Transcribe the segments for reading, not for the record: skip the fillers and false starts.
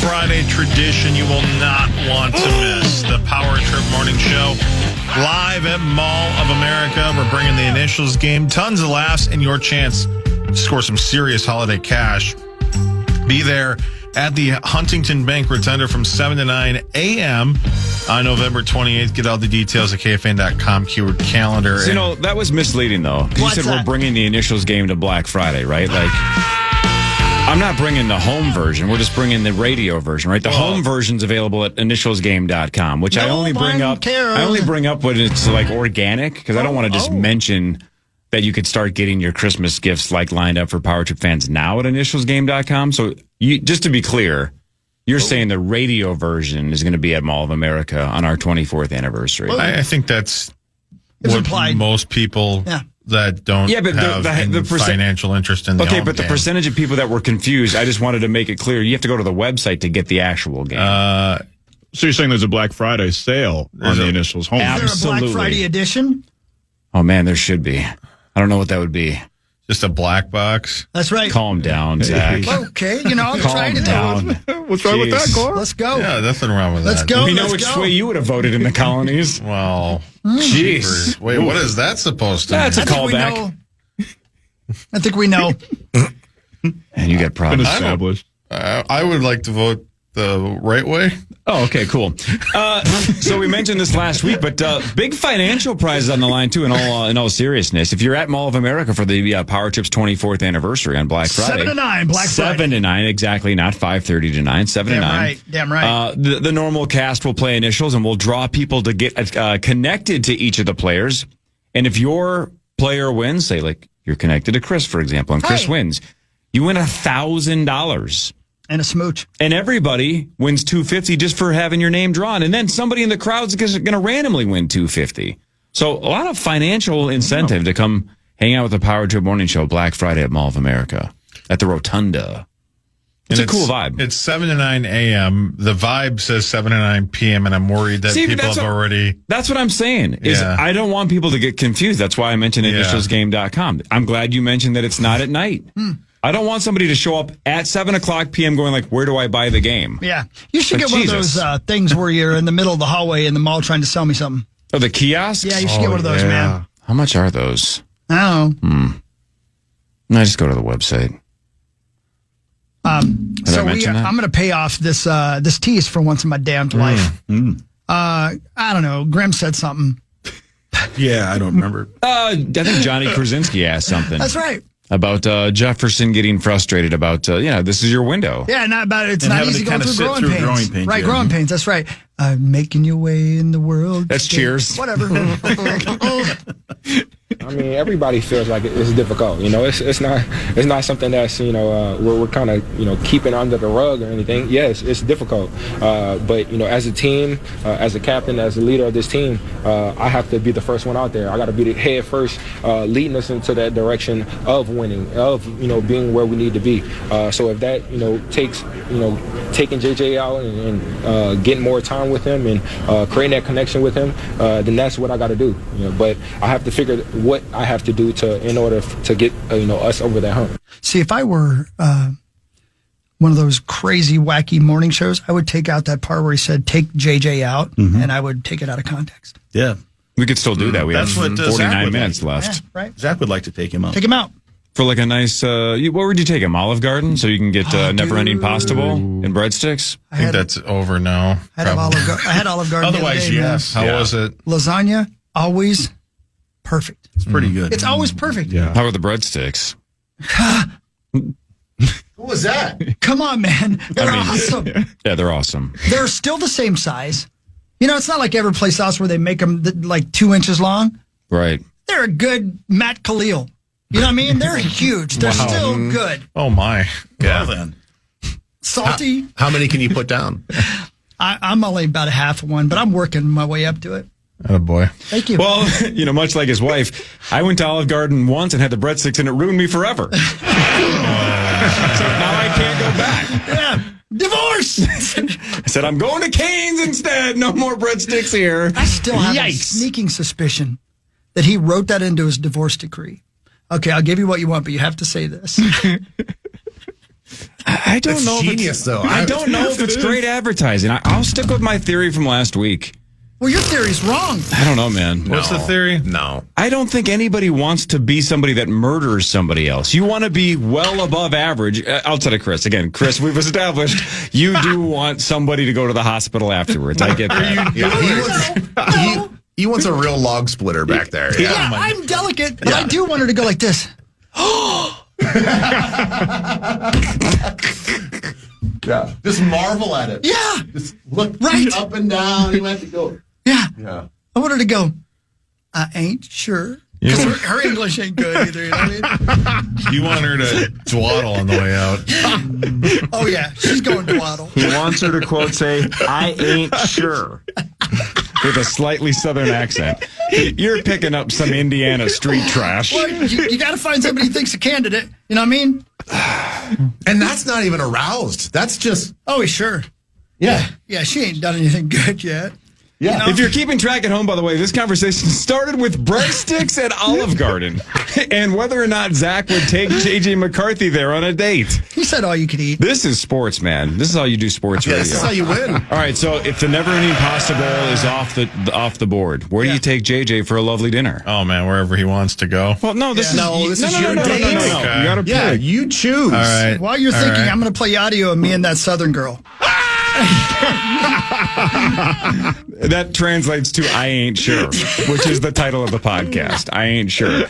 Friday tradition you will not want to miss. The Power Trip Morning Show. Live at Mall of America. We're bringing the initials game. Tons of laughs and your chance to score some serious holiday cash. Be there at the Huntington Bank Rotunda from 7 to 9 a.m. on November 28th. Get all the details at KFAN.com keyword calendar. So, that was misleading, though. You said we're bringing the initials game to Black Friday, right? I'm not bringing the home version. We're just bringing the radio version, right? The home version's available at initialsgame.com, which I only bring up when it's like organic, because I don't want to just mention that you could start getting your Christmas gifts lined up for Power Trip fans now at initialsgame.com. So just to be clear, you're saying the radio version is going to be at Mall of America on our 24th anniversary. I think that's what most people that don't have the financial interest in the home but the game. Percentage of people that were confused, I just wanted to make it clear, you have to go to the website to get the actual game. So you're saying there's a Black Friday sale on the initials home? Is there a Black Friday edition? Oh, man, there should be. I don't know what that would be. Just a black box? That's right. Calm down, Zach. Okay, I'm trying to down. What's wrong with that, Carl? Let's go. Yeah, nothing wrong with that. Let's go. We know which way you would have voted in the colonies. Well, jeez. Wait, what is that supposed to mean? That's a callback. I think we know. And you got problems. Been established. I would like to vote the right way. Oh, okay, cool. So we mentioned this last week, but big financial prizes on the line, too, in all seriousness. If you're at Mall of America for the Power Trip's 24th anniversary on Black Friday. 7 to 9, Black Friday. 7 to 9, exactly, not 5:30 to 9, 7 to 9. Damn right. The normal cast will play initials, and we'll draw people to get connected to each of the players. And if your player wins, say, you're connected to Chris, for example, and Chris wins, you win $1,000. And a smooch. And everybody wins $250 just for having your name drawn. And then somebody in the crowd's going to randomly win $250. So a lot of financial incentive to come hang out with the Power Trip Morning Show Black Friday at Mall of America at the Rotunda. It's a cool vibe. It's 7 to 9 a.m. The vibe says 7 to 9 p.m., and I'm worried that people have already... That's what I'm saying. I don't want people to get confused. That's why I mentioned initialsgame.com. I'm glad you mentioned that it's not at night. I don't want somebody to show up at 7 o'clock p.m. going where do I buy the game? Yeah. You should get one of those things where you're in the middle of the hallway in the mall trying to sell me something. Oh, the kiosks? Yeah, you should get one of those, man. How much are those? I don't know. I just go to the website. I'm going to pay off this tease for once in my damned life. I don't know. Grim said something. Yeah, I don't remember. I think Johnny Krasinski asked something. That's right. About Jefferson getting frustrated about, this is your window. Yeah, not about it. It's not easy going through growing pains. Right, growing pains. That's right. Making your way in the world. That's Cheers. Whatever. I mean, everybody feels like it's difficult. It's not something that's we're kind of keeping under the rug or anything. Yes, it's difficult. But as a team, as a captain, as a leader of this team, I have to be the first one out there. I got to be the head first, leading us into that direction of winning, of being where we need to be. So if that takes taking JJ out and getting more time with him and creating that connection with him, then that's what I got to do. But I have to figure what I have to do in order to get us over that hump. See, if I were one of those crazy, wacky morning shows, I would take out that part where he said, take JJ out, and I would take it out of context. Yeah. We could still do that. We have 49 minutes left. Yeah, right. Zach would like to take him out. Take him out. For a nice, what would you take him? Olive Garden? So you can get Never-Ending Pasta Bowl and breadsticks? I think that's over now. I had Olive Garden. Otherwise, yes. How was it? Lasagna, always perfect. It's pretty good. It's always perfect. Yeah. How are the breadsticks? What was that? Come on, man. They're awesome. Yeah, they're awesome. They're still the same size. It's not like every place else where they make them 2 inches long. Right. They're a good Matt Kalil. You know what I mean? They're huge. They're still good. Oh, my. Yeah. Well, then. Salty. How many can you put down? I'm only about a half one, but I'm working my way up to it. Oh, boy. Thank you. Well, much like his wife, I went to Olive Garden once and had the breadsticks, and it ruined me forever. So now I can't go back. Yeah. Divorce! I said, I'm going to Cane's instead. No more breadsticks here. I still have a sneaking suspicion that he wrote that into his divorce decree. Okay, I'll give you what you want, but you have to say this. I don't That's know. Genius, though. I don't know if it's great advertising. I'll stick with my theory from last week. Well, your theory's wrong. I don't know, man. What's the theory? No. I don't think anybody wants to be somebody that murders somebody else. You want to be well above average. Outside of Chris. Again, Chris, we've established you do want somebody to go to the hospital afterwards. I get that. Yeah, he wants a real log splitter back there. Yeah, Yeah. I'm delicate, but I do want her to go like this. Yeah. Just marvel at it. Yeah. Just look Right. up and down. He went to go. Yeah. Yeah. I want her to go, I ain't sure. Because her English ain't good either. You know what I mean? You want her to dwaddle on the way out. Oh, yeah. She's going to waddle. He wants her to, quote, say, I ain't sure. With a slightly southern accent. You're picking up some Indiana street trash. Well, you got to find somebody who thinks a candidate. You know what I mean? And that's not even aroused. That's just, Oh, sure. yeah. Yeah, she ain't done anything good yet. Yeah. You know? If you're keeping track at home, by the way, this conversation started with breadsticks at Olive Garden and whether or not Zach would take J.J. McCarthy there on a date. He said all you could eat. This is sports, man. This is how you do sports Yeah, radio. this is how you win. All right, so if the never-ending pasta bowl is off the board, where do you take JJ for a lovely dinner? Oh, man, wherever he wants to go. Well, no, this is No, this is your no, date. No. Okay. You gotta Yeah, pick. you choose. All right. While you're All thinking, right. I'm going to play audio of me and that Southern girl. That translates to I ain't sure, which is the title of the podcast. I ain't sure.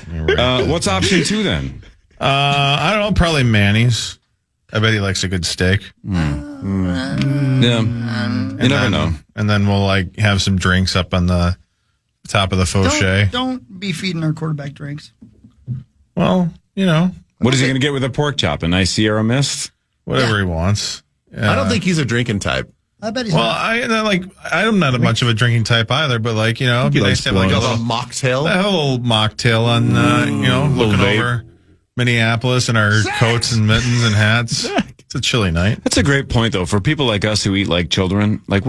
What's option 2 then? I don't know, probably Manny's. I bet he likes a good steak. Yeah. You never know. And then we'll like have some drinks up on the top of the fauché. Don't be feeding our quarterback drinks. Well, you know, What is he going to get with a pork chop? A nice Sierra Mist? whatever he wants. I don't think he's a drinking type. I bet he's Well, not. I'm not a much of a drinking type either, but like, you know, it'd be nice to have like Like a a little, mocktail. have a little mocktail on, you know, looking vape. over Minneapolis and our coats and mittens and hats. It's a chilly night. That's a great point, though, for people like us who eat like children. Like,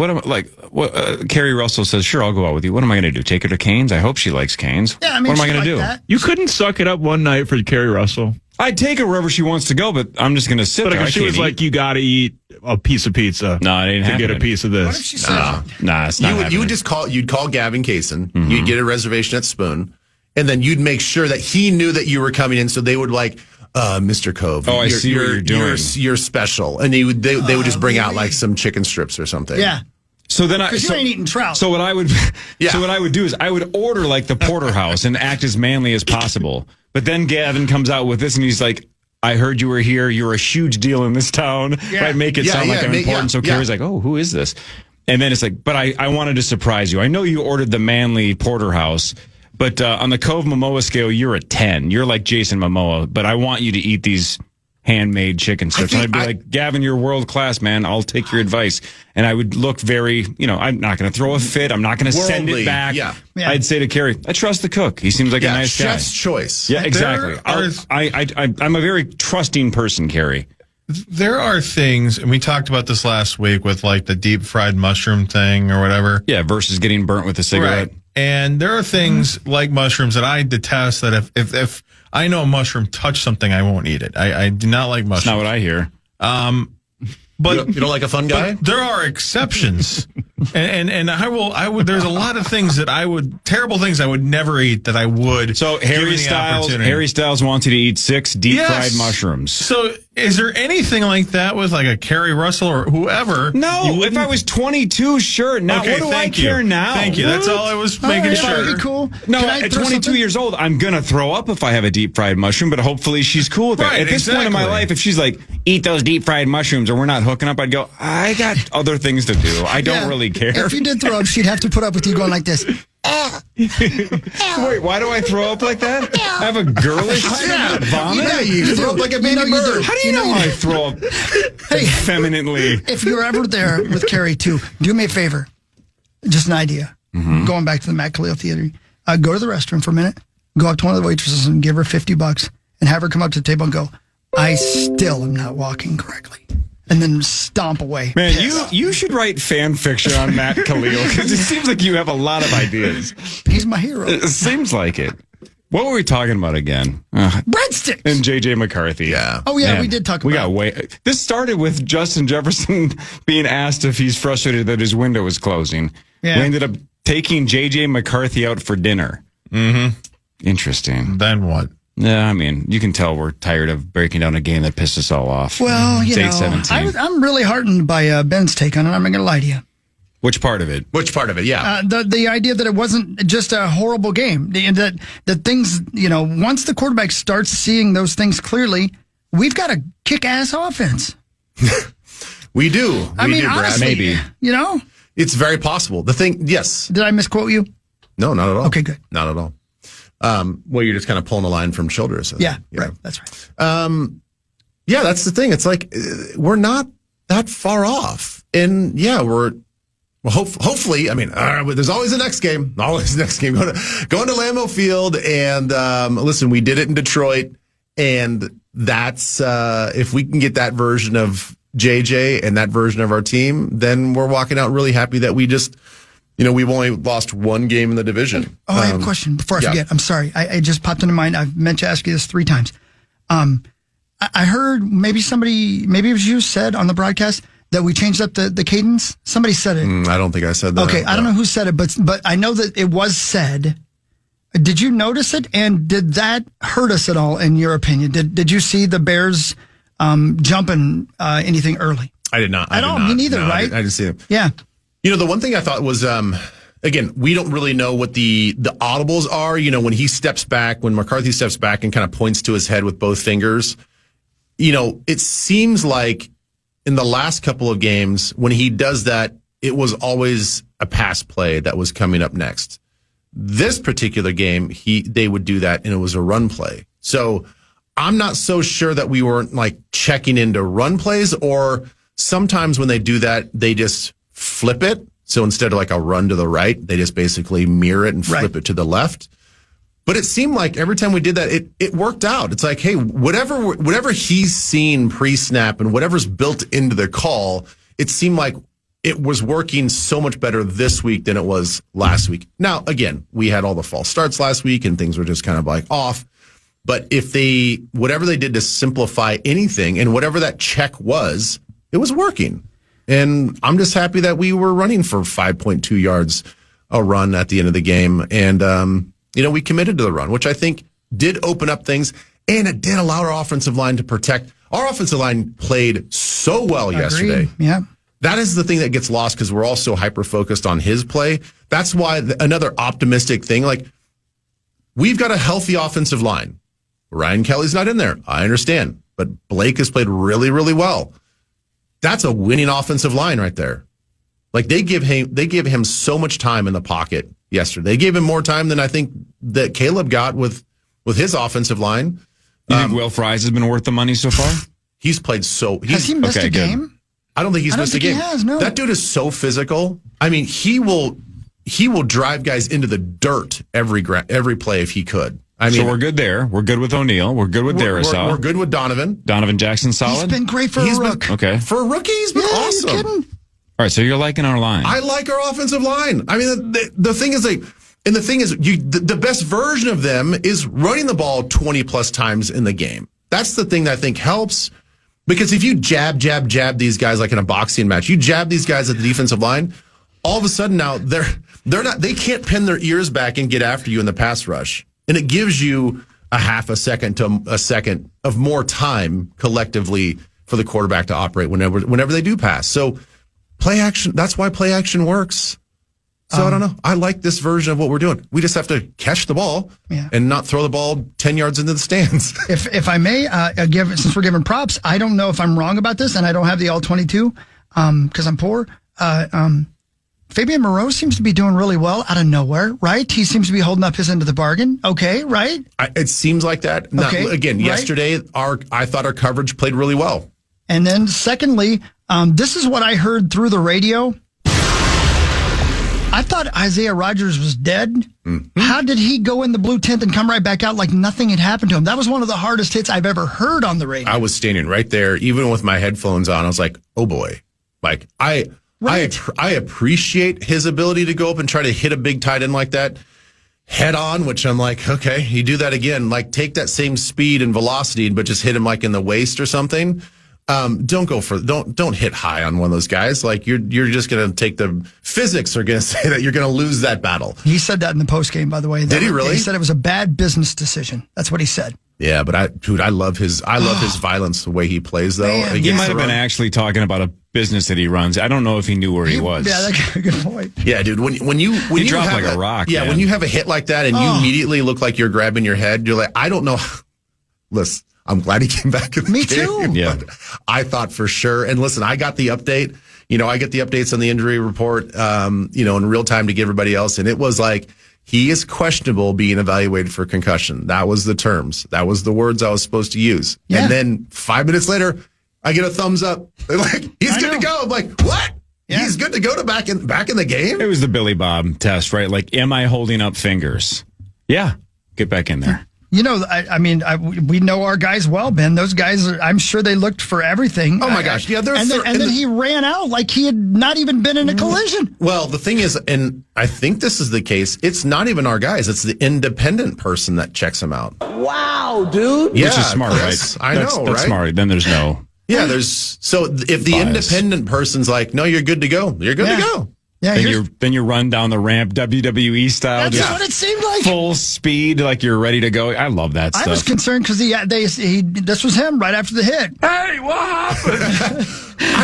Carrie Russell says, sure, I'll go out with you. What am I going to do? Take her to Cane's? I hope she likes Cane's. Yeah, I mean, what am I she going to like do? that. You couldn't suck it up one night for Carrie Russell. I'd take her wherever she wants to go, but I'm just going to sit But there. if I she can't was eat. like, you got to eat a piece of pizza No, it ain't to get a happening. piece of What if this. she says, Nah, it's not You would happening. just you'd call Gavin Kaysen. You'd get a reservation at Spoon, and then you'd make sure that he knew that you were coming in, so they would like, Mr. Cove. Oh, I see what you're doing. You're special, and they would just bring out like some chicken strips or something. yeah, So then because you ain't eating trout. So what I would, Yeah. so what I would do is I would order like the porterhouse and act as manly as possible. But then Gavin comes out with this and he's like, I heard you were here. You're a huge deal in this town. Yeah. Right? Make it Yeah, sound like yeah, I'm make- important. So yeah, Carrie's like, oh, who is this? And then it's like, but I wanted to surprise you. I know you ordered the manly porterhouse, but on the Cove Momoa scale, you're a 10. You're like Jason Momoa, but I want you to eat these handmade chicken strips. And I'd be like, Gavin, you're world class, man. I'll take your advice. And I would look very, I'm not going to throw a fit. I'm not going to send it Worldly, back. yeah. Yeah. I'd say to Carrie, I trust the cook. He seems like a nice guy. chef's choice. Yeah, exactly. There I'm a very trusting person, Carrie. There are things, and we talked about this last week with like the deep fried mushroom thing or whatever. Yeah, versus getting burnt with a cigarette. Right. And there are things like mushrooms that I detest that if I know a mushroom touched something, I won't eat it. I do not like That's not mushrooms. what I hear. But You don't like a fun guy? there are exceptions. and I would there's a lot of things that terrible things I would never eat that I would. So given Harry the Styles opportunity. wants you to eat 6 deep Yes. fried mushrooms. So is there anything like that with like a Carrie Russell or whoever? No, if I was 22, sure. Now, Okay, what do I thank you. care now? Thank you. That's all I was making All right, sure. that'd be cool. No, Can I at throw 22 something? years old, I'm going to throw up if I have a deep fried mushroom, but hopefully she's cool with that. Right, At this point in my exactly. life, if she's like, eat those deep fried mushrooms or we're not hooking up, I'd go, I got other things to do. I don't Yeah. really care. If you did throw up, she'd have to put up with you going like this. Wait, why do I throw up like that? I have a girlish vomit? Yeah, you throw up like a baby know you bird. do. How do you know I throw up Hey, femininely? if you're ever there with Carrie too, do me a favor. Just an idea. Going back to the Matt Kalil Theater. Go to the restroom for a minute. Go up to one of the waitresses and give her $50 and have her come up to the table and go, I still am not walking correctly. And then stomp away. Man, Pissed. you should write fan fiction on Matt Kalil because it seems like you have a lot of ideas. He's my hero. It seems like it. What were we talking about again? Breadsticks. And J.J. McCarthy. Yeah. Oh, yeah, Man, we did talk about it. This started with Justin Jefferson being asked if he's frustrated that his window was closing. Yeah. We ended up taking J.J. McCarthy out for dinner. Mm-hmm. Interesting. Then what? Yeah, I mean, you can tell we're tired of breaking down a game that pissed us all off. Well, It's you know, 8-17. I'm really heartened by Ben's take on it. I'm not going to lie to you. Which part of it? Which part of it? Yeah. The idea that it wasn't just a horrible game, that things, you know, once the quarterback starts seeing those things clearly, we've got a kick-ass offense. We do. I mean, Brad. honestly, Maybe. you know? It's very possible. The thing, yes. Did I misquote you? No, not at all. Okay, good. Not at all. Well, you're just kind of pulling a line from shoulders. Yeah, right. That's right. Yeah, that's the thing. It's like, we're not that far off. And yeah, hopefully, I mean, there's always the next game. Always the next game. Going to Lambeau Field. And listen, we did it in Detroit. And that's, if we can get that version of JJ and that version of our team, then we're walking out really happy that we just, you know, we've only lost one game in the division. Oh, I have a question before I forget. I'm sorry. I just popped into mind. I've meant to ask you this 3 times. I heard maybe it was you said on the broadcast that we changed up the cadence. Somebody said it. I don't think I said that. Okay, I don't know who said it, but I know that it was said. Did you notice it? And did that hurt us at all, in your opinion? Did you see the Bears jumping anything early? I did not. At all? Me neither, No, right? I didn't see it. Yeah. You know, the one thing I thought was, again, we don't really know what the audibles are. You know, when he steps back, when McCarthy steps back and kind of points to his head with both fingers, you know, it seems like in the last couple of games, when he does that, it was always a pass play that was coming up next. This particular game, they would do that, and it was a run play. So I'm not so sure that we weren't like checking into run plays, or sometimes when they do that, they just flip it. So instead of like a run to the right, they just basically mirror it and flip it to the left. But it seemed like every time we did that, it worked out. It's like, hey, whatever he's seen pre-snap and whatever's built into the call, it seemed like it was working so much better this week than it was last week. Now, again, we had all the false starts last week and things were just kind of like off. But if whatever they did to simplify anything and whatever that check was, it was working. And I'm just happy that we were running for 5.2 yards a run at the end of the game. And, you know, we committed to the run, which I think did open up things, and it did allow our offensive line to protect. Our offensive line played so well yesterday. Yeah. That is the thing that gets lost because we're all so hyper-focused on his play. That's why another optimistic thing, like, we've got a healthy offensive line. Ryan Kelly's not in there. I understand. But Blake has played really, really well. That's a winning offensive line right there. Like, they give him so much time in the pocket yesterday. They gave him more time than I think that Caleb got with his offensive line. You think Will Fries has been worth the money so far? He's played so... Has he missed a game? I don't think he's missed a game. He has, no. That dude is so physical. I mean, he will drive guys into the dirt every play if he could. I mean, so we're good there. We're good with O'Neal. We're good with Darisaw. We're good with Donovan. Donovan Jackson, solid. He's been great for a rook. Okay. For a rookie, he's been awesome. Are you kidding? All right, so you're liking our line. I like our offensive line. I mean, the thing is, the best version of them is running the ball 20 plus times in the game. That's the thing that I think helps. Because if you jab these guys like in a boxing match, you jab these guys at the defensive line, all of a sudden now they can't pin their ears back and get after you in the pass rush. And it gives you a half a second to a second of more time collectively for the quarterback to operate whenever they do pass. So play action, that's why play action works. So I don't know. I like this version of what we're doing. We just have to catch the ball and not throw the ball 10 yards into the stands. If I may, since we're giving props, I don't know if I'm wrong about this, and I don't have the all-22 because I'm poor. Fabian Moreau seems to be doing really well out of nowhere, right? He seems to be holding up his end of the bargain. Okay, right? It seems like that. Okay, again, right? Yesterday, I thought our coverage played really well. And then secondly, this is what I heard through the radio. I thought Isaiah Rodgers was dead. Mm-hmm. How did he go in the blue tent and come right back out like nothing had happened to him? That was one of the hardest hits I've ever heard on the radio. I was standing right there, even with my headphones on. I was like, oh boy. Like, I appreciate his ability to go up and try to hit a big tight end like that. head on, which I'm like, okay, you do that again. Like, take that same speed and velocity, but just hit him like in the waist or something. Don't hit high on one of those guys. Like, you're just going to take the physics are going to say that you're going to lose that battle. He said that in the post game, by the way. Did he really? He said it was a bad business decision. That's what he said. Yeah, but I love his violence, the way he plays though. Man, He might have been actually talking about a business that he runs. I don't know if he knew where he was. Yeah, that's a good point. Yeah, dude. When you dropped have like a rock. Yeah, man. when you have a hit like that and you immediately look like you're grabbing your head, you're like, I don't know. Listen, I'm glad he came back in the Me game. too. Yeah. But I thought for sure. And listen, I got the update. I get the updates on the injury report, in real time to give everybody else. And it was like, he is questionable being evaluated for concussion. That was the terms. That was the words I was supposed to use. Yeah. And then 5 minutes later, I get a thumbs up. They're like, he's good to go. I'm like, what? Yeah. He's good to go to back in the game? It was the Billy Bob test, right? Like, am I holding up fingers? Yeah. Get back in there. We know our guys well, Ben. Those guys, I'm sure they looked for everything. Oh, my gosh. Yeah, and then he ran out like he had not even been in a collision. Well, the thing is, and I think this is the case, it's not even our guys. It's the independent person that checks him out. Wow, dude. Yeah, Which is smart, Chris, right? That's That's smart. Then there's no. Yeah, so if the bias. independent person's like, no, you're good to go. You're good to go. Yeah, Then you run down the ramp WWE style. that's just what it seemed like. full speed, like you're ready to go. I love that stuff. I was concerned because this was him right after the hit. Hey, what happened?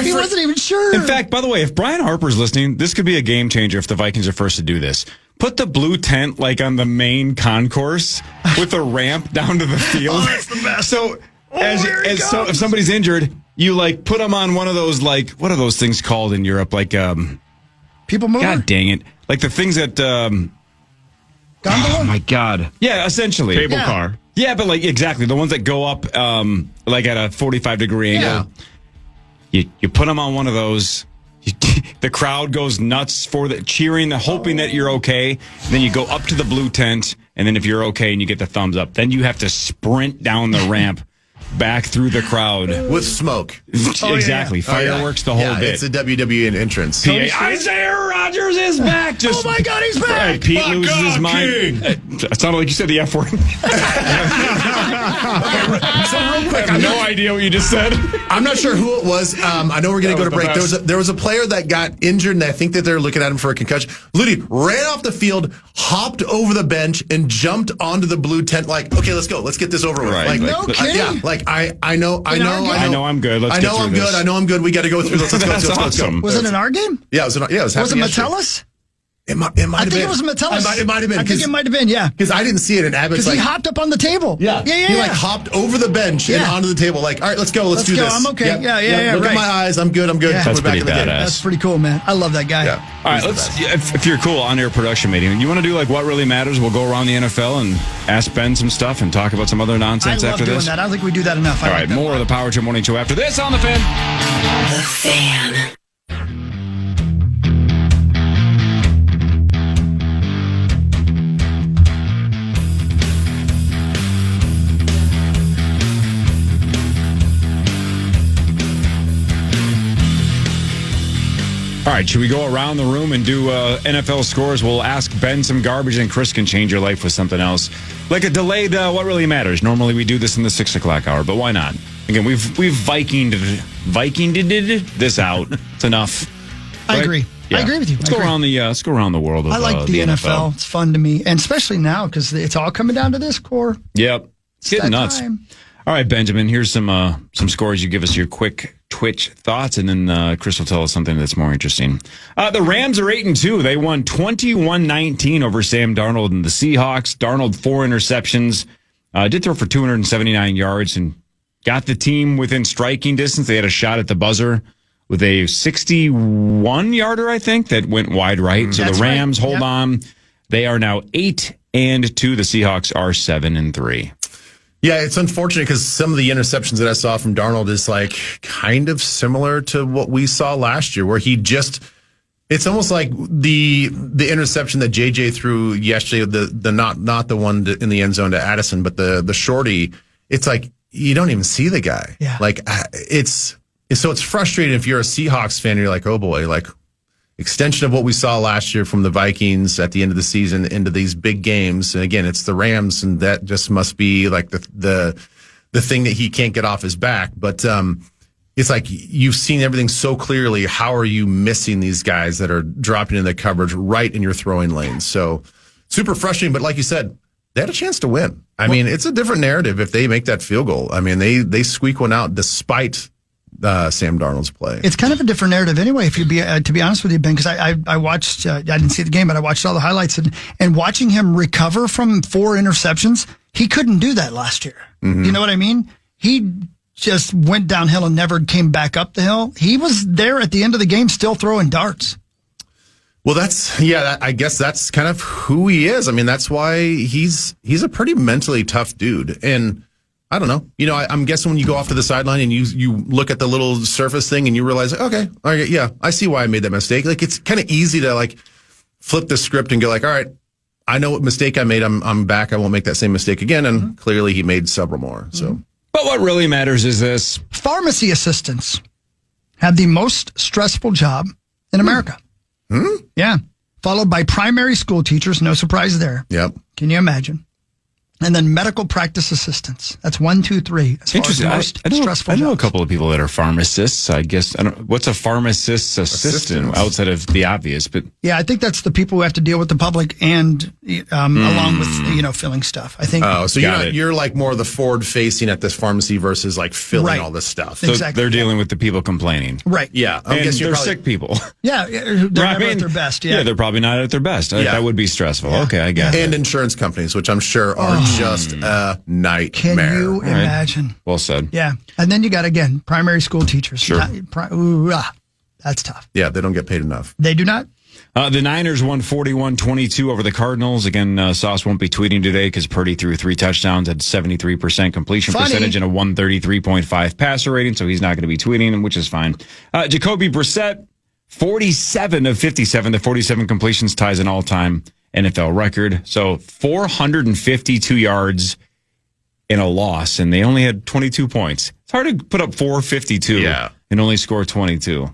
He wasn't even sure. In fact, by the way, if Brian Harper's listening, this could be a game changer if the Vikings are first to do this. Put the blue tent like on the main concourse with a ramp down to the field. That's the best. So if somebody's injured, you like put them on one of those, like, what are those things called in Europe? Like People mover? God dang it. Like the things that Gondola? oh my God. Yeah, essentially. Cable car. Yeah, but like exactly the ones that go up like at a 45-degree angle. You put them on one of those. The crowd goes nuts for the cheering, hoping that you're okay. And then you go up to the blue tent, and then if you're okay and you get the thumbs up, then you have to sprint down the ramp back through the crowd With smoke. Exactly. Fireworks, the whole bit. It's a WWE entrance. Isaiah Rodgers is back. Just, oh my God, he's back! Pete loses his mind. It sounded like you said the F word. So real quick, I have no idea what you just said. I'm not sure who it was. I know we're going to go to break. There was a player that got injured, and I think that they're looking at him for a concussion. Literally ran off the field, hopped over the bench, and jumped onto the blue tent. Like, okay, let's go. Let's get this over with. Right. Like, No kidding? yeah. Like I know I know I'm good. Let's I get know through I'm this. good. I know I'm good. We got to go through this. Let's go. That's Let's go. awesome. Was it in our game? Yeah, it was Was it happening yesterday. Metellus? It might have been. I think it was Metellus. It might have been. I think it might have been, yeah. Because I didn't see it, and Abbott's Because like, he hopped up on the table. Yeah. He like hopped over the bench and Yeah. onto the table. Like, all right, let's go. Let's do go. this. I'm okay. Yep. Yeah, Look right. at my eyes. I'm good. Yeah. That's We're back pretty in the game. badass. That's pretty cool, man. I love that guy. Yeah. All right, if you're cool, on-air production meeting, you want to do like what really matters? We'll go around the NFL and ask Ben some stuff and talk about some other I nonsense love after doing this. that. I don't think we do that enough. All right, more of the Power Trip Morning Show after this on The Fan. The Fan. All right, should we go around the room and do NFL scores? We'll ask Ben some garbage, and Chris can change your life with something else. Like a delayed what really matters. Normally we do this in the 6 o'clock hour, but why not? Again, we've Vikinged this out. It's enough. I agree. I agree with you. Let's go around the world of I like the NFL. It's fun to me, and especially now because it's all coming down to this core. Yep. It's getting that nuts. time. All right, Benjamin, here's some scores. You give us your quick Twitch thoughts, and then Chris will tell us something that's more interesting. The Rams are 8-2. They won 21-19 over Sam Darnold and the Seahawks. Darnold, 4 interceptions. Did throw for 279 yards and got the team within striking distance. They had a shot at the buzzer with a 61-yarder, I think, that went wide right. So That's the Rams right. hold on. They are now 8-2. The Seahawks are 7-3. Yeah, it's unfortunate because some of the interceptions that I saw from Darnold is like kind of similar to what we saw last year, where he just, it's almost like the interception that JJ threw yesterday, the not the one in the end zone to Addison, but the shorty. It's like you don't even see the guy. Yeah. Like it's frustrating if you're a Seahawks fan. You're like, oh boy, like extension of what we saw last year from the Vikings at the end of the season into these big games. And again, it's the Rams, and that just must be like the thing that he can't get off his back. But it's like you've seen everything so clearly. How are you missing these guys that are dropping in the coverage right in your throwing lanes? So super frustrating. But like you said, they had a chance to win. I mean, it's a different narrative if they make that field goal. I mean, they squeak one out despite Sam Darnold's play. It's kind of a different narrative anyway, if you be to be honest with you, Ben, because I watched, I didn't see the game, but I watched all the highlights, and watching him recover from 4 interceptions, he couldn't do that last year. Mm-hmm. You know what I mean? He just went downhill and never came back up the hill. He was there at the end of the game still throwing darts. Well, I guess that's kind of who he is. I mean, that's why he's a pretty mentally tough dude. And I don't know. You know, I'm guessing when you go off to the sideline and you look at the little surface thing and you realize, okay, all right, yeah, I see why I made that mistake. Like, it's kind of easy to like flip the script and go like, all right, I know what mistake I made. I'm back. I won't make that same mistake again. And clearly he made several more. So, but what really matters is this: pharmacy assistants have the most stressful job in America. Yeah. Followed by primary school teachers. No surprise there. Yep. Can you imagine? And then medical practice assistants. That's 1, 2, 3. Interesting. I know a couple of people that are pharmacists. I guess what's a pharmacist's assistant outside of the obvious? But yeah, I think that's the people who have to deal with the public and along with filling stuff. I think. Oh, so you're like more the forward facing at this pharmacy versus like filling all this stuff. So exactly. They're dealing with the people complaining. Right. Yeah. I guess they're sick people. Yeah, they're never at their best. Yeah, they're probably not at their best. Yeah. That would be stressful. Yeah. Okay, I guess. And insurance companies, which I'm sure are just a nightmare. Can you imagine? Well said. Yeah. And then you got, again, primary school teachers. Sure. That's tough. Yeah, they don't get paid enough. They do not? The Niners won 41-22 over the Cardinals. Again, Sauce won't be tweeting today because Purdy threw 3 touchdowns at 73% completion percentage and a 133.5 passer rating, so he's not going to be tweeting, which is fine. Jacoby Brissett, 47 of 57. The 47 completions ties an all-time NFL record. So 452 yards in a loss, and they only had 22 points. It's hard to put up 452 and only score 22.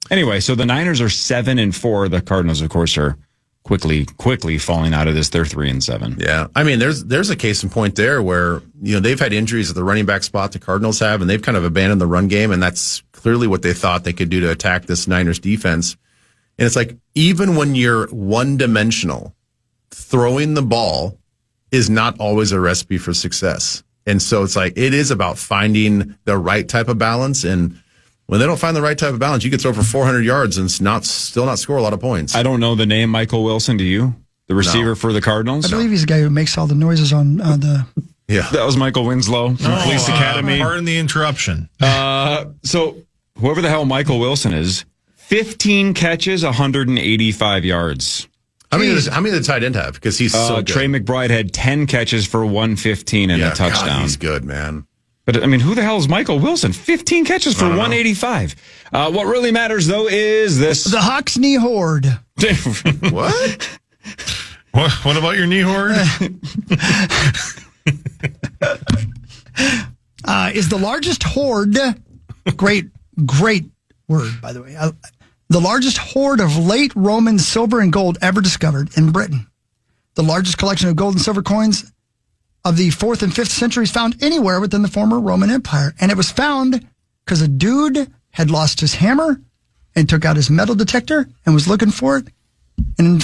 Anyway, so the Niners are 7-4. The Cardinals, of course, are quickly falling out of this. They're 3-7. Yeah. I mean, there's a case in point there where, they've had injuries at the running back spot the Cardinals have, and they've kind of abandoned the run game, and that's clearly what they thought they could do to attack this Niners defense. And it's like, even when you're one-dimensional, throwing the ball is not always a recipe for success. And so it's like, it is about finding the right type of balance. And when they don't find the right type of balance, you could throw for 400 yards and still not score a lot of points. I don't know the name Michael Wilson. Do you? The receiver for the Cardinals? I believe he's the guy who makes all the noises on the... Yeah. That was Michael Winslow from Police Academy. Pardon the interruption. So whoever the hell Michael Wilson is, 15 catches, 185 yards. How many does the tight end have? Because he's so good. Trey McBride had 10 catches for 115 and a touchdown. God, he's good, man. But, I mean, who the hell is Michael Wilson? 15 catches for 185. What really matters, though, is this. The Hawks knee horde. What? What about your knee horde? Is the largest horde, great word, by the way, the largest hoard of late Roman silver and gold ever discovered in Britain. The largest collection of gold and silver coins of the 4th and 5th centuries found anywhere within the former Roman Empire. And it was found because a dude had lost his hammer and took out his metal detector and was looking for it. And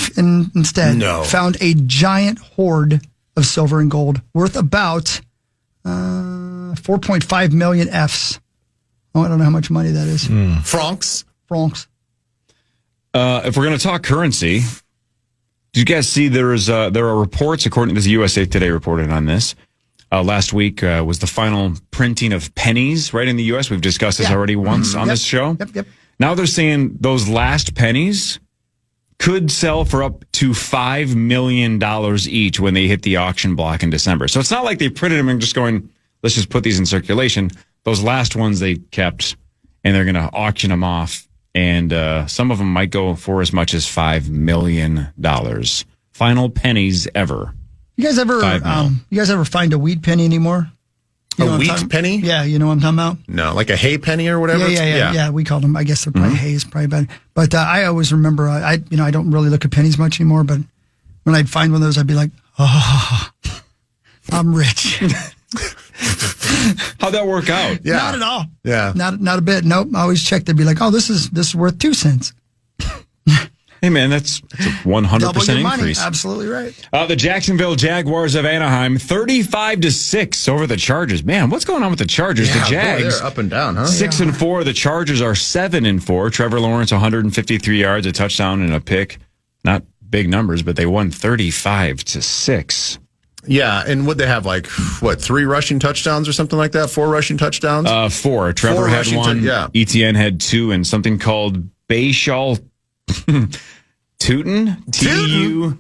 instead found a giant hoard of silver and gold worth about 4.5 million Fs. Oh, I don't know how much money that is. Francs. If we're going to talk currency, did you guys see there are reports, according to the USA Today reported on this, last week was the final printing of pennies right in the U.S. We've discussed this already once on this show. Yep. Now they're saying those last pennies could sell for up to $5 million each when they hit the auction block in December. So it's not like they printed them and just going, let's just put these in circulation. Those last ones they kept, and they're going to auction them off. And some of them might go for as much as $5 million. Final pennies ever. You guys ever find a weed penny anymore? You know A what I'm wheat talking- penny? Yeah, you know what I'm talking about? No, like a hay penny or whatever. Yeah. We called them. I guess they're probably haze, probably better. But I always remember. I don't really look at pennies much anymore. But when I'd find one of those, I'd be like, oh, I'm rich. How'd that work out? Yeah. Not at all. Yeah. Not a bit. Nope. I always check. They'd be like, oh, this is worth 2 cents. Hey, man, that's a 100% Double your money. increase. Absolutely right. The Jacksonville Jaguars of Anaheim, 35-6 over the Chargers. Man, what's going on with the Chargers? Yeah, The Jags, boy, they're up and down, huh? 6-4. The Chargers are 7-4. Trevor Lawrence, 153 yards, a touchdown, and a pick. Not big numbers, but they won 35-6. Yeah, and would they have 3 rushing touchdowns or something like that? 4 rushing touchdowns? 4. Trevor Four had rushing 1. yeah. ETN had 2, and something called Bayshall Tootin? T-U-T-E-N?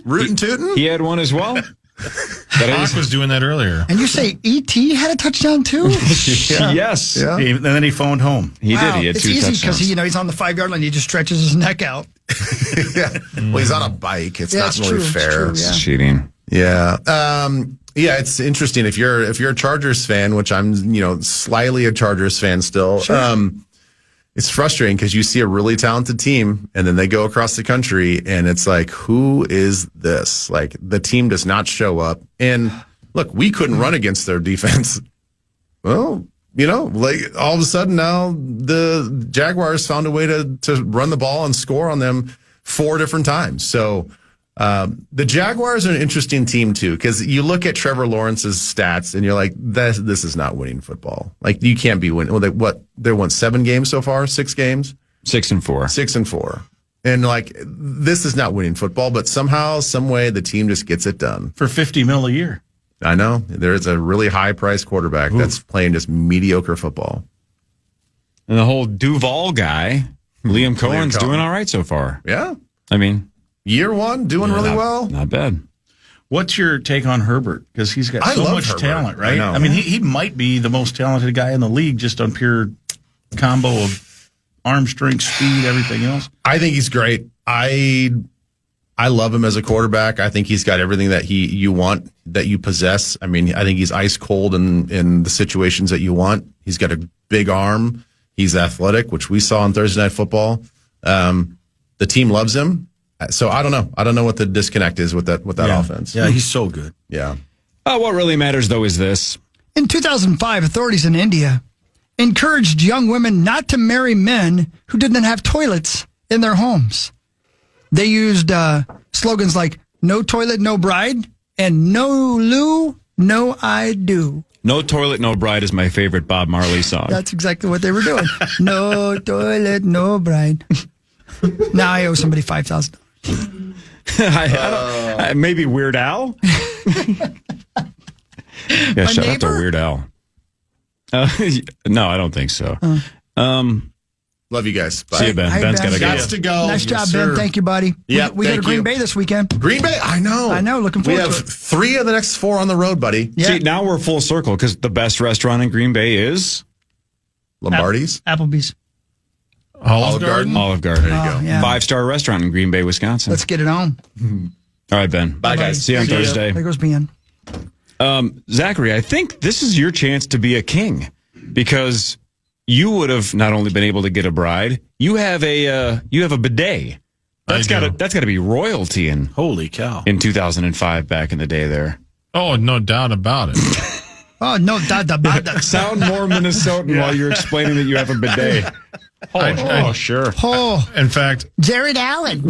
Rootin' Tootin'? He had 1 as well. Hawk was doing that earlier. And you say E.T. had a touchdown too? Yes. Yeah. And then he phoned home. He did. He had it's 2 easy touchdowns. because he's on the 5-yard line. He just stretches his neck out. Yeah. Well, he's on a bike. It's not it's really true, it's fair. true, It's cheating. Yeah. Yeah, it's interesting if you're a Chargers fan, which I'm, slyly a Chargers fan still. It's frustrating because you see a really talented team and then they go across the country and it's like, who is this? Like the team does not show up. And look, we couldn't run against their defense. Well, all of a sudden now the Jaguars found a way to run the ball and score on them 4 different times. So the Jaguars are an interesting team too, because you look at Trevor Lawrence's stats and you're like, this is not winning football. Like you can't be winning. Well, they won 7 games so far, 6 games, 6-4. 6-4. And this is not winning football, but somehow, some way the team just gets it done. For $50 million a year. I know there's a really high priced quarterback that's playing just mediocre football. And the whole Duval guy, Liam Cohen's doing all right so far. Yeah. I mean, Year 1, doing really well. Not bad. What's your take on Herbert? Because he's got so much Herbert. talent, right? I know. I mean, he might be the most talented guy in the league just on pure combo of arm strength, speed, everything else. I think he's great. I love him as a quarterback. I think he's got everything that you want, that you possess. I mean, I think he's ice cold in the situations that you want. He's got a big arm. He's athletic, which we saw on Thursday Night Football. The team loves him. So I don't know. I don't know what the disconnect is with that offense. Yeah, he's so good. Yeah. What really matters, though, is this. In 2005, authorities in India encouraged young women not to marry men who didn't have toilets in their homes. They used slogans like "No toilet, no bride" and "No loo, no I do." No Toilet, No Bride is my favorite Bob Marley song. That's exactly what they were doing. No toilet, no bride. Now I owe somebody $5,000. Maybe Weird Al? Yeah, shout out to Weird Al. No, I don't think so. Love you guys. Bye. See you, Ben. Hi, Ben's Ben. got to go. Gots to go. Nice job, Yes, Ben. sir. Thank you, buddy. Yeah, we go to thank Green you. Bay this weekend. Green Bay? I know. Looking We forward have to it. 3 of the next 4 on the road, buddy. Yeah. See, now we're full circle because the best restaurant in Green Bay is Lombardi's. Applebee's. Olive Garden? Olive Garden. There you go. Yeah. 5-star restaurant in Green Bay, Wisconsin. Let's get it on. All right, Ben. Bye, guys. See you on Thursday. There goes Ben. Zachary, I think this is your chance to be a king because you would have not only been able to get a bride, you have a bidet. That's got to be royalty Holy cow. in 2005 back in the day there. Oh, no doubt about it. Oh, no, da. Sound more Minnesotan while you're explaining that you have a bidet. Sure. Oh, In fact, Jared Allen.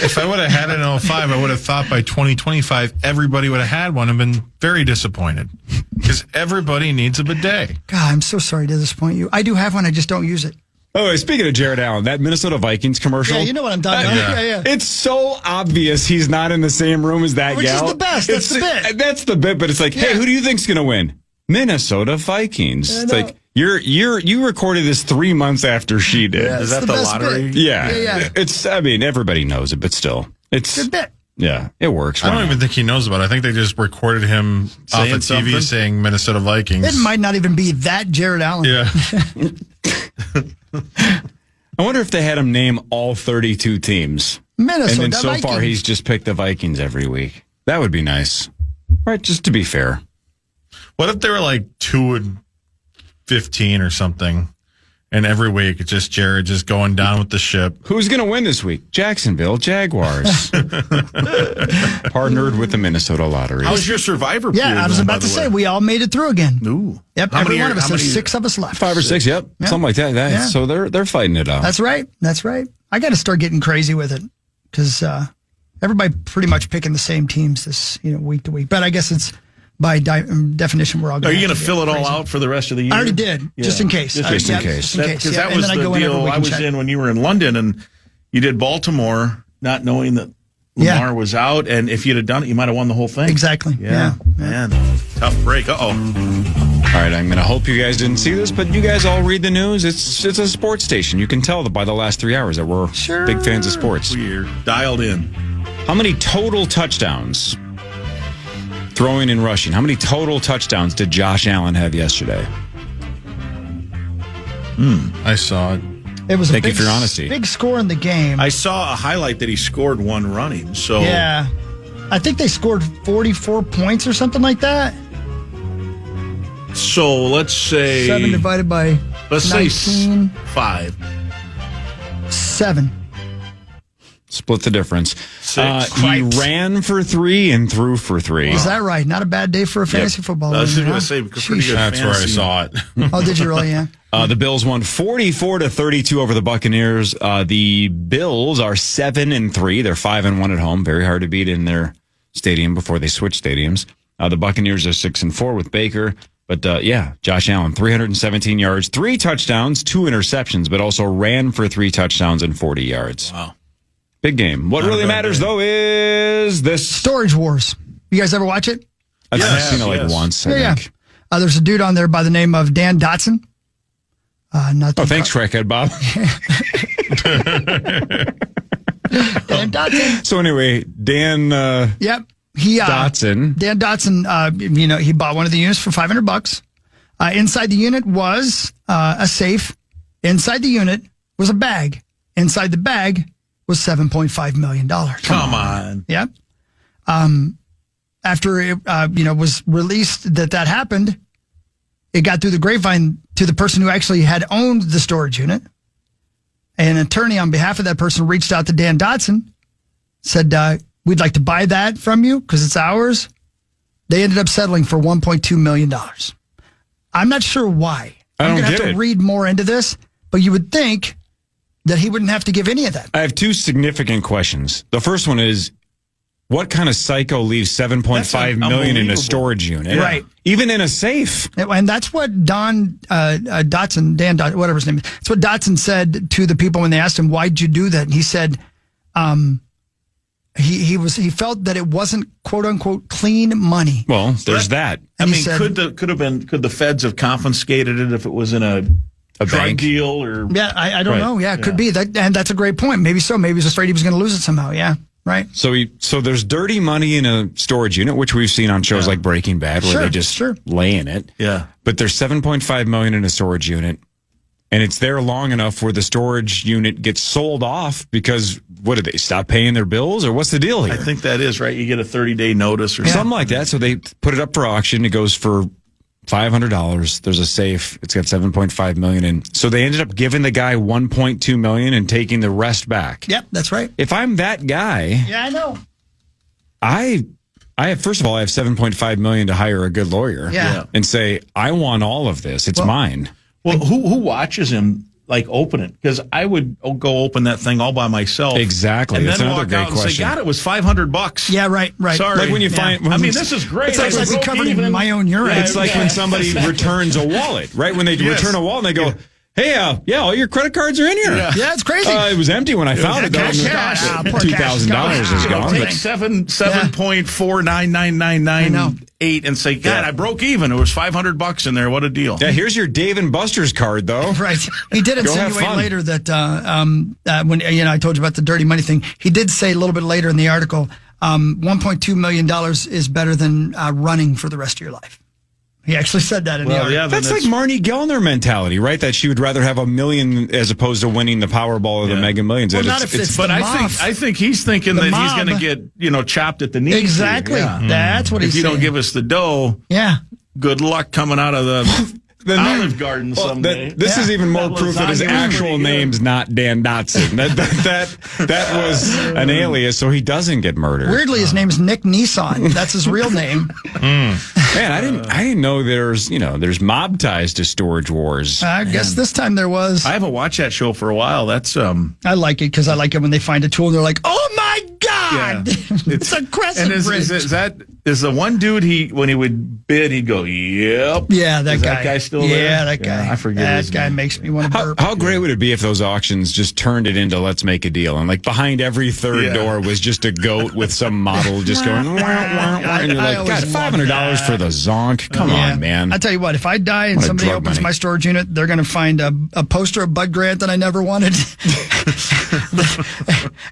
if I would have had it in 05, I would have thought by 2025 everybody would have had one and been very disappointed because everybody needs a bidet. God, I'm so sorry to disappoint you. I do have one. I just don't use it. Oh, speaking of Jared Allen, that Minnesota Vikings commercial. Yeah, you know what I'm talking about. Yeah. It's so obvious he's not in the same room as that Which gal. is the best. That's the bit. That's the bit, but it's like, hey, Yeah. who do you think's going to win? Minnesota Vikings. I It's know. like you recorded this 3 months after she did. Yeah, Is it's that the the best lottery? bit. Yeah. Yeah. It's, I mean, everybody knows it, but still. It's, Good bit. yeah, it works. I Why don't not? even think he knows about it. I think they just recorded him Saying off of TV something? saying Minnesota Vikings. It might not even be that Jared Allen. Yeah. I wonder if they had him name all 32 teams. Minnesota And then so Vikings. far, he's just picked the Vikings every week. That would be nice. Right, just to be fair. What if they were like 2-15 or something? And every week, it's just Jared just going down with the ship. Who's going to win this week? Jacksonville Jaguars. Partnered with the Minnesota Lottery. How's your Survivor pool? Yeah, I was going, about to say, we all made it through again. Ooh. Yep, How every many one are- of us. how There's many- 6 of us left. 5 or 6, yep. Yeah. Something like that. Yeah. So they're fighting it out. That's right. I got to start getting crazy with it because everybody pretty much picking the same teams this week to week. But I guess it's by definition we're all. Are you going to fill it all out for the rest of the year? I already did, just in case. Just in case. Because that And was then I the go whenever deal we I can was check. in when you were in London, and you did Baltimore, not knowing that Lamar was out. And if you'd have done it, you might have won the whole thing. Exactly. Yeah. Man, tough break. All right, I'm going to hope you guys didn't see this, but you guys all read the news. It's a sports station. You can tell by the last 3 hours that we're big fans of sports. We're dialed in. How many total touchdowns, throwing and rushing, how many total touchdowns did Josh Allen have yesterday? I saw it. It was Thank a you for your honesty. big score in the game. I saw a highlight that he scored one running. So Yeah. I think they scored 44 points or something like that. So let's say 7 divided by let's 19. say 5. 7. Split the difference. Six. He ran for 3 and threw for 3. Is that right? Not a bad day for a fantasy football. I was just huh? going to say because pretty Sheesh. good. That's where I fantasy. saw it. Oh, did you really? Yeah. The Bills won 44-32 over the Buccaneers. The Bills are 7-3. They're 5-1 at home. Very hard to beat in their stadium before they switch stadiums. The Buccaneers are 6-4 with Baker. But Josh Allen, 317 yards, 3 touchdowns, 2 interceptions, but also ran for 3 touchdowns and 40 yards. Wow. Big game. What really matters, though, is this. Storage Wars. You guys ever watch it? I've Yes, seen it like yes. once, I think. There's a dude on there by the name of Dan Dotson. Oh, thanks, crackhead Bob. Dan Dotson. So anyway, Dan Yep. He Dotson. Dan Dotson, he bought one of the units for $500. Inside the unit was a safe. Inside the unit was a bag. Inside the bag was $7.5 million. Come on. Yep. After it, was released that happened, it got through the grapevine to the person who actually had owned the storage unit. An attorney on behalf of that person reached out to Dan Dotson, said, we'd like to buy that from you because it's ours. They ended up settling for $1.2 million. I'm not sure why. I'm going to have to read more into this, but you would think that he wouldn't have to give any of that. I have 2 significant questions. The first one is, what kind of psycho leaves $7.5 million in a storage unit? Right. Even in a safe. And that's what Dan Dotson, whatever his name is, that's what Dotson said to the people when they asked him, why'd you do that? And he said, he felt that it wasn't quote unquote clean money. Well, there's that. I And he mean, said- could the feds have confiscated it if it was in a drug bank deal or? Yeah, I don't Right. know. Yeah, it could be that, and that's a great point. Maybe so. Maybe he was afraid he was going to lose it somehow. Yeah, right. So there's dirty money in a storage unit, which we've seen on shows like Breaking Bad, where Sure, they just sure. lay in it. Yeah. But there's $7.5 million in a storage unit, and it's there long enough where the storage unit gets sold off because what did they stop paying their bills, or what's the deal here? I think that is right. You get a 30-day notice or something. Something like that. So they put it up for auction. It goes for $500. There's a safe. It's got $7.5 million in. So they ended up giving the guy $1.2 million and taking the rest back. Yep, that's right. If I'm that guy, Yeah, I know. I have, first of all, I have $7.5 million to hire a good lawyer. Yeah. And say, I want all of this. It's mine. Well, who watches him like open it? Because I would go open that thing all by myself. Exactly. And That's then another walk great out and say, question. God, it was $500. Yeah, right. Sorry. Like when you find, I mean, this is great. It's like I'd be covered in my own urine. It's like when somebody returns a wallet, right? When they return a wallet and they go, hey, all your credit cards are in here. Yeah, it's crazy. It was empty when I found it. Cash. Poor cash. $2,000 is gone. Take But 7.4999998 and say, God, I broke even. It was $500 in there. What a deal. yeah, here's your Dave and Buster's card, though. Right. He did Go have insinuate fun. later that when I told you about the dirty money thing, he did say a little bit later in the article, $1.2 million is better than running for the rest of your life. He actually said that in the article. That's like Marnie Gellner mentality, right? That she would rather have $1 million as opposed to winning the Powerball or the Mega Millions. Well, That not if it's But the I mob. think he's thinking The that he's mob. going to get chopped at the knees. Exactly. Yeah. That's what If he's you saying. don't give us the dough. Yeah. good luck coming out of the Olive Garden someday. This is even more proof that his actual name's not Dan Dotson. That was an alias, so he doesn't get murdered. Weirdly, his name's Nick Nissan. That's his real name. Man, I didn't know there's mob ties to Storage Wars. I guess this time there was. I haven't watched that show for a while. That's I like it because I like it when they find a tool and they're like, "Oh my god, it's a crescent bridge." Is the one dude when he would bid, he'd go, "Yep." Yeah, that guy. That guy still there? Yeah, that guy. I forget. That guy makes me want to burp. How great would it be if those auctions just turned it into let's make a deal, and like behind every third door was just a goat with some model just going, wah, wah, wah, and you're like, God, $500 for the zonk? Come on, man. I tell you what, if I die and somebody opens my storage unit, they're going to find a poster of Bud Grant that I never wanted,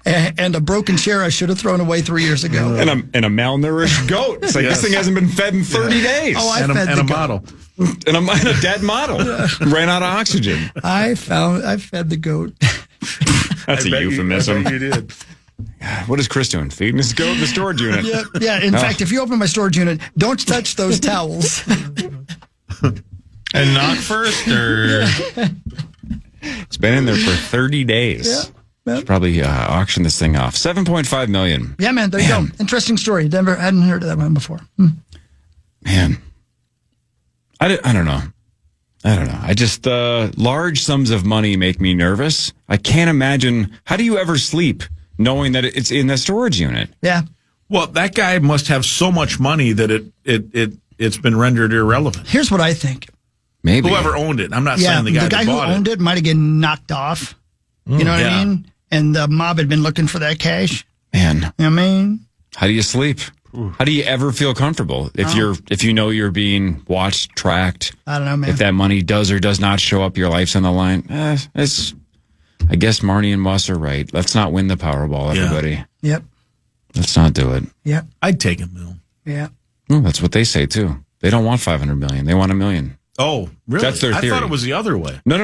and a broken chair I should have thrown away 3 years ago, and a malnourished goat. It's like this thing hasn't been fed in 30 days. Oh, I fed the model. And a dead model. Ran out of oxygen. I fed the goat. That's a euphemism. You did. What is Chris doing? Feeding his goat in the storage unit. Yeah. In fact, if you open my storage unit, don't touch those towels. And not first, or it's been in there for 30 days. Yeah. Should probably auction this thing off. $7.5 million. Yeah, man. There you go. Interesting story. Hadn't heard of that one before. Man. I don't know. I just, large sums of money make me nervous. I can't imagine. How do you ever sleep knowing that it's in the storage unit? Yeah. Well, that guy must have so much money that it's been rendered irrelevant. Here's what I think. Maybe. Whoever owned it. I'm not saying the guy that bought who owned it might have gotten knocked off. You know what I mean? And the mob had been looking for that cash. Man. You know what I mean? How do you sleep? How do you ever feel comfortable if you know you're being watched, tracked? I don't know, man. If that money does or does not show up, your life's on the line. I guess Marnie and Muss are right. Let's not win the Powerball, everybody. Yep. Let's not do it. Yep. I'd take $1 million. Yeah. Well, that's what they say too. They don't want $500 million. They want $1 million. Oh, really? That's their theory. I thought it was the other way. No.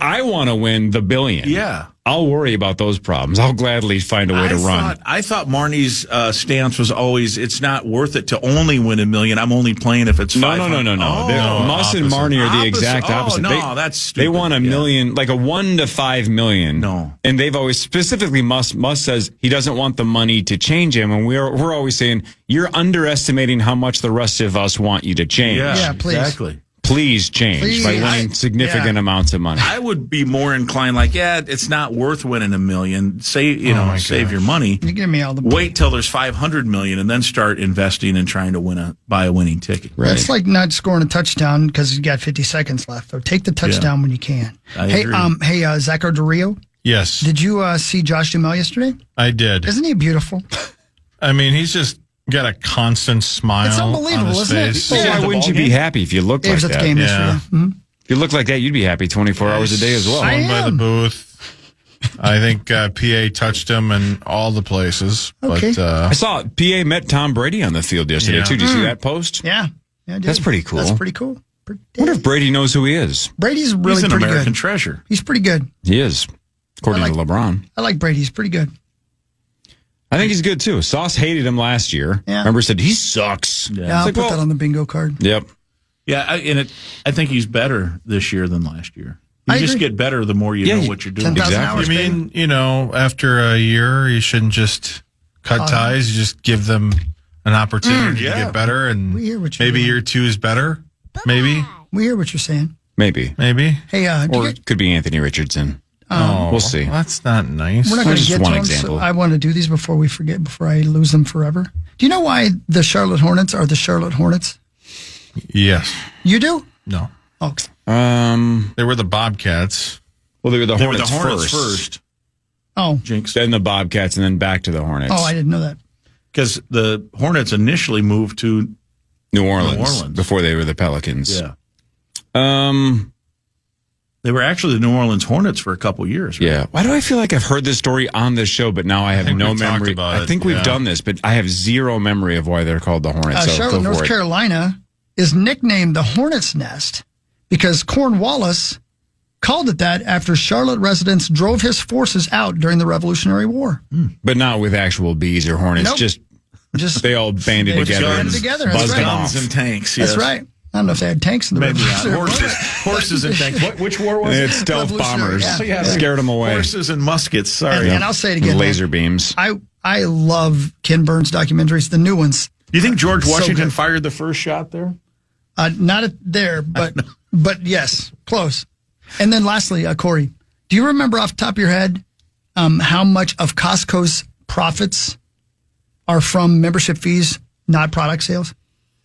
I want to win the $1 billion. Yeah. I'll worry about those problems. I'll gladly find a way to run. I thought Marnie's stance was always, it's not worth it to only win $1 million. I'm only playing if it's 500. No. Oh, Muss and Marnie are the exact opposite. That's stupid. They want $1 million, like a $1 to $5 million. No. And they've always, specifically Muss says he doesn't want the money to change him. And we're always saying, you're underestimating how much the rest of us want you to change. Yeah, please. Exactly. Please change by winning significant amounts of money. I would be more inclined, it's not worth winning $1 million. Save your money. You give me all the. Wait till there's $500 million and then start investing and trying to buy a winning ticket. Right. It's like not scoring a touchdown because you got 50 seconds left. So take the touchdown when you can. I agree. Hey, Zach Arderio. yes, Did you see Josh Duhamel yesterday? I did. Isn't he beautiful? I mean, he's just got a constant smile. It's unbelievable, on his isn't it? face. Well, why wouldn't you be happy if you looked like It was at that? the game yesterday. Yeah. Mm-hmm. If you look like that, you'd be happy 24 hours a day as well. I By the am. booth. I think PA touched him in all the places. Okay. But I saw PA met Tom Brady on the field yesterday, Yeah. too. Did you see that post? Yeah. I did. That's pretty cool. That's pretty cool. I wonder if Brady knows who he is. Brady's really He's an pretty American good. treasure. He's pretty good. He is, according to LeBron. I like Brady. He's pretty good. I think he's good, too. Sauce hated him last year. Yeah. Remember, said, he sucks. Yeah, I'll put that on the bingo card. Yep. Yeah, I think he's better this year than last year. You I just agree. get better the more you know what you're doing. 10,000 Exactly. hours. you mean, after a year, you shouldn't just cut ties. You just give them an opportunity to get better. And We hear what you're maybe doing. year 2 is better. Maybe. We hear what you're saying. Maybe. Hey, Or it could be Anthony Richardson. We'll see. That's not nice. we're not going to just get to one them, example. so I want to do these before we forget, before I lose them forever. Do you know why the Charlotte Hornets are the Charlotte Hornets? Yes. You do? No. Okay. They were the Bobcats. Well, they were the They were Hornets, the Hornets first. Oh. Jinx. Then the Bobcats, and then back to the Hornets. Oh, I didn't know that. Because the Hornets initially moved to New Orleans, New Orleans. before they were the Pelicans. Yeah. Um. They were actually the New Orleans Hornets for a couple years. Right? Yeah. Why do I feel like I've heard this story on this show, but now I have no we've talked memory? about I it, think we've yeah. done this, but I have zero memory of why they're called the Hornets. So Charlotte, go North for it. Carolina is nicknamed the Hornet's Nest because Cornwallis called it that after Charlotte residents drove his forces out during the Revolutionary War. But not with actual bees or hornets. Nope. Just Just they all banded They together banded and together, that's buzzed right. them Guns off. and tanks. That's yes. right. I don't know if they had tanks in the Maybe Revolutionary not. War. Horses and tanks. Which war was it? It's stealth bombers. Yeah. Scared them away. Horses and muskets. Sorry. And I'll say it again. Laser man. beams. I love Ken Burns documentaries, the new ones. Do you think George So Washington good. fired the first shot there? Not there, but yes, close. And then lastly, Corey, do you remember off the top of your head how much of Costco's profits are from membership fees, not product sales?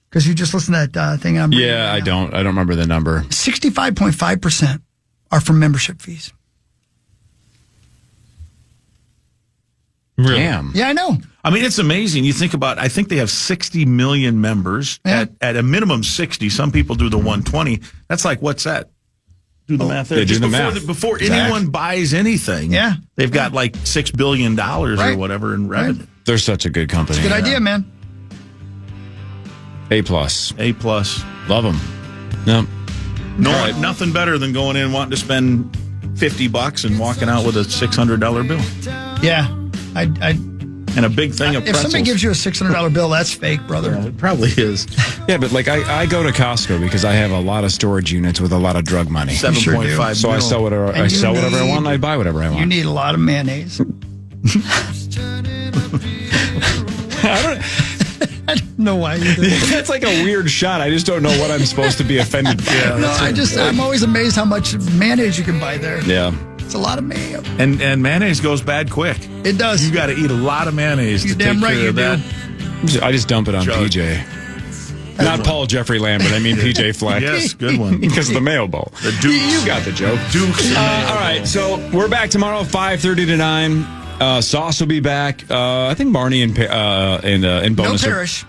Because you just listened to that thing. Yeah, I don't remember the number. 65.5% are from membership fees. Really? Damn. Yeah, I know. I mean, it's amazing. You think about, I think they have 60 million members at a minimum 60. Some people do the 120. That's like, what's that? Do the math there. They do Just the before, math. before anyone buys anything, they've got like $6 billion or whatever in revenue. Right. They're such a good company. Good idea, man. A+. A+. Love them. Yep. Nothing better than going in wanting to spend $50 and walking out with a $600 bill. Yeah. And a big thing of If pretzels. somebody gives you a $600 bill, that's fake, brother. Yeah, it probably is. Yeah, but like I go to Costco because I have a lot of storage units with a lot of drug money. 7.5 So I sell whatever I sell whatever I want. And I buy whatever I want. You need a lot of mayonnaise. I don't know why you do that. That's like a weird shot. I just don't know what I'm supposed to be offended by. No, I'm always amazed how much mayonnaise you can buy there. Yeah. It's a lot of mayo. And mayonnaise goes bad quick. It does. You got to eat a lot of mayonnaise You to damn take right care you of do. that. I just dump it on Jug. PJ. Not Paul Jeffrey Lambert. I mean PJ Fleck. Yes, good one. Because of the mayo bowl. The Dukes. You got the joke. Dukes. All right, so we're back tomorrow, 5:30 to 9. Sauce will be back. I think Marnie in bonus. No Parrish.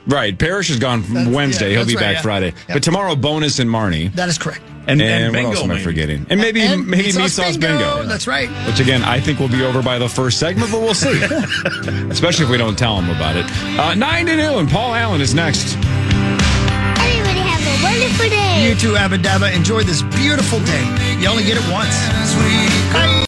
Right, Parrish is gone Wednesday. He'll be back Friday. Yep. But tomorrow, Bonus and Marnie. That is correct. And what bingo, else am I maybe. forgetting? And maybe Meat Sauce Bingo. That's right. Which, again, I think will be over by the first segment, but we'll see. Especially if we don't tell them about it. 9 to noon, Paul Allen is next. Everybody have a wonderful day. You too, Abba Dabba. Enjoy this beautiful day. You only get it once. Bye.